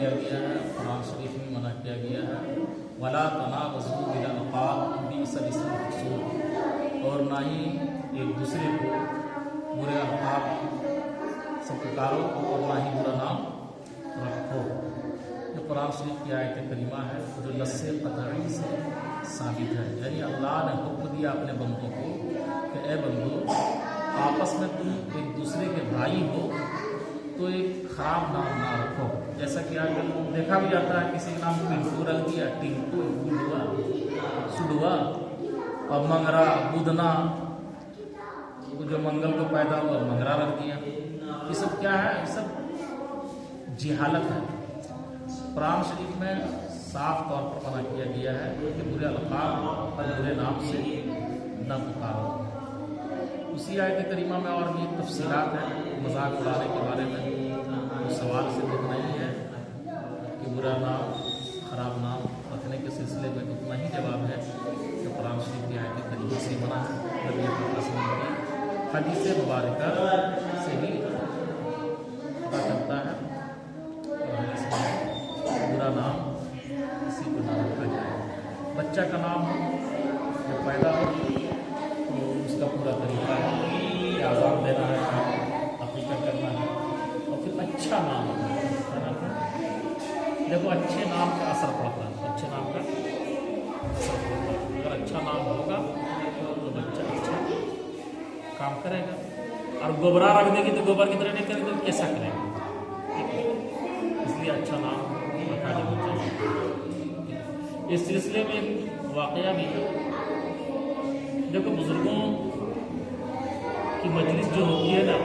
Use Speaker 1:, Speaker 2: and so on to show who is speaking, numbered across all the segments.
Speaker 1: کیا گیا ہے، قرآن شریف میں منع کیا گیا ہے، ولا تنابزوا بالالقاب بئس الاسم الفسوق، اور نہ ہی ایک دوسرے کو برے القاب سے پکارو اور نہ ہی برا نام رکھو۔ یہ قرآن شریف کی آیت کریمہ ہے جو نص قطعی سے ثابت ہے، یعنی اللہ نے حکم دیا اپنے بندوں کو کہ اے بندو آپس میں تم ایک دوسرے کے بھائی ہو تو ایک خراب نام نہ رکھو، جیسا کہ آج کل دیکھا بھی جاتا ہے کسی کا نام پنٹو رکھ دیا، ٹنکو، گڈوا، سڈوا، اور منگرا، بدنا، جو منگل کو پیدا ہوا منگرا رکھ دیا۔ یہ سب کیا ہے؟ یہ سب جہالت ہے۔ قرآن شریف میں صاف طور پر منع کیا گیا ہے کہ برے القاب اور برے نام سے نہ پکارو۔ اسی آیت کریمہ میں اور بھی تفصیلات ہیں مذاق اڑانے کے بارے میں، سوال سے دکھ نہیں ہے کہ برا نام، خراب نام رکھنے کے سلسلے میں اتنا ہی جواب ہے کہ قرآن شریف کی آیت کریمہ سے منع ہے، نبی اکرم صلی اللہ علیہ وسلم کی حدیث مبارکہ سے بھی پتہ چلتا ہے، اور اس میں برا نام کسی کو نہ رکھا جائے۔ بچہ کا نام جب پیدا ہو تو اس کا پورا طریقہ ہے کہ آزاد دینا ہے، عقیقہ کرنا ہے، اور پھر اچھا نام رکھنا ہے۔ دیکھو اچھے نام کا اثر پڑتا ہے، اچھے نام کا اثر پڑتا ہے۔ اگر اچھا نام ہوگا تو بچہ اچھا کام کرے گا، اور گوبرا رکھ دے گی تو گوبر کی طرح نہیں کرے گا تو کیسا کرے گا؟ اس لیے اچھا نام رکھا جانا چاہیے۔ اس سلسلے میں ایک واقعہ بھی ہے۔ دیکھو بزرگوں کی مجلس جو ہوتی ہے نا،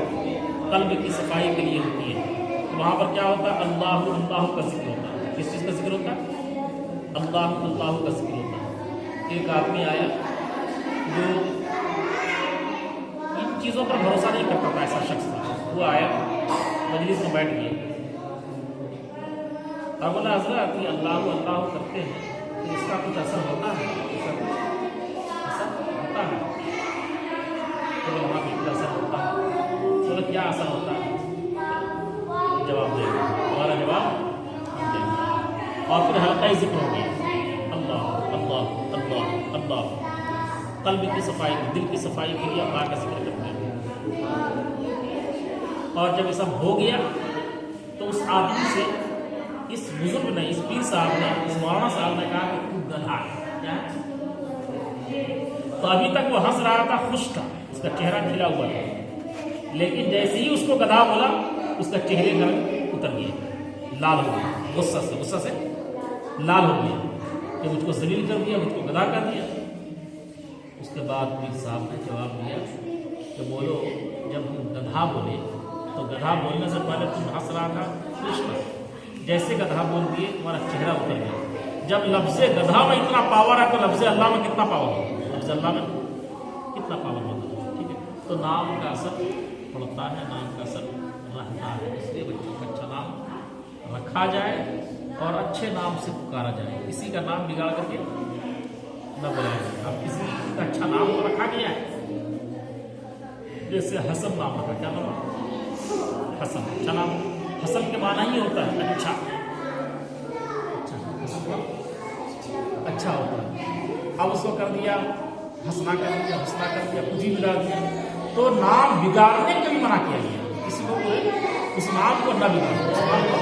Speaker 1: قلب کی صفائی کے لیے ہوتی ہے، تو وہاں پر کیا ہوتا ہے؟ اللہ اللہ کا ذکر ہوتا ہے۔ کس چیز کا ذکر ہوتا ہے؟ اللہ اللہ کا ذکر ہوتا ہے۔ ایک آدمی آیا جو ان چیزوں پر بھروسہ نہیں کرتا تھا، ایسا شخص تھا، وہ آیا مجلس میں بیٹھ گیا اور بولا حضرت یہ اللہ اللہ کرتے ہیں تو اس کا کچھ اثر ہوتا ہے؟ اس کا کچھ اثر ہوتا ہے؟ تو وہاں بالکل اثر ہوتا ہے۔ بولا کیا اثر ہوتا ہے؟ جواب دے گا، ہمارا جواب ہم دیں گے۔ اور پھر ہلکا ہی ذکر ہو گیا، اللہ اللہ اللہ اللہ، قلب کی صفائی، دل کی صفائی کے لیے اللہ کا ذکر کرتے ہیں۔ اور جب یہ سب ہو گیا تو اس آدمی سے اس بزرگ نے، اس پیر صاحب نے، اس مولانا صاحب نے کہا کہ تو گدھا ہے۔ تو ابھی تک وہ ہنس رہا تھا، خوش تھا، اس کا چہرہ کھلا ہوا تھا، لیکن جیسے ہی اس کو گدھا بولا اس کا چہرے کا رنگ اتر گیا، لال ہو گیا، غصہ سے لال ہو گیا کہ مجھ کو ذلیل کر دیا، مجھ کو گدھا کر دیا۔ اس کے بعد پیر صاحب نے جواب دیا کہ بولو، جب تم گدھا بولے تو گدھا بولنے سے پہلے تم ہنس رہا تھا، خوش تھا، جیسے گدھا بول دیے تمہارا چہرہ اتر گیا۔ جب لفظ گدھا میں اتنا پاور ہے تو لفظ اللہ میں کتنا پاور ہوگا؟ لفظ اللہ میں کتنا پاور ہوگا؟ ٹھیک ہے، تو نام کا اثر پڑتا ہے، نام کا اثر رہتا ہے۔ اس لیے بچوں کا اچھا نام رکھا جائے اور اچھے نام سے پکارا جائے، کسی کا نام بگاڑ کر کے نہ بلایا جائے۔ اب کسی کا اچھا نام تو رکھا گیا ہے، جیسے حسن نام رکھا، کیا نام؟ حسن، اچھا نام۔ حسن کے معنی ہی ہوتا ہے اچھا، اچھا ہوتا ہے۔ اب اس کو کر دیا حسنا، کر دیا حسنا، کر دیا کچھ ہی بگاڑ دیا، تو نام بگاڑنے کا بھی منع کیا گیا، کسی کو اس نام کو نہ بگاڑو، اس نام کو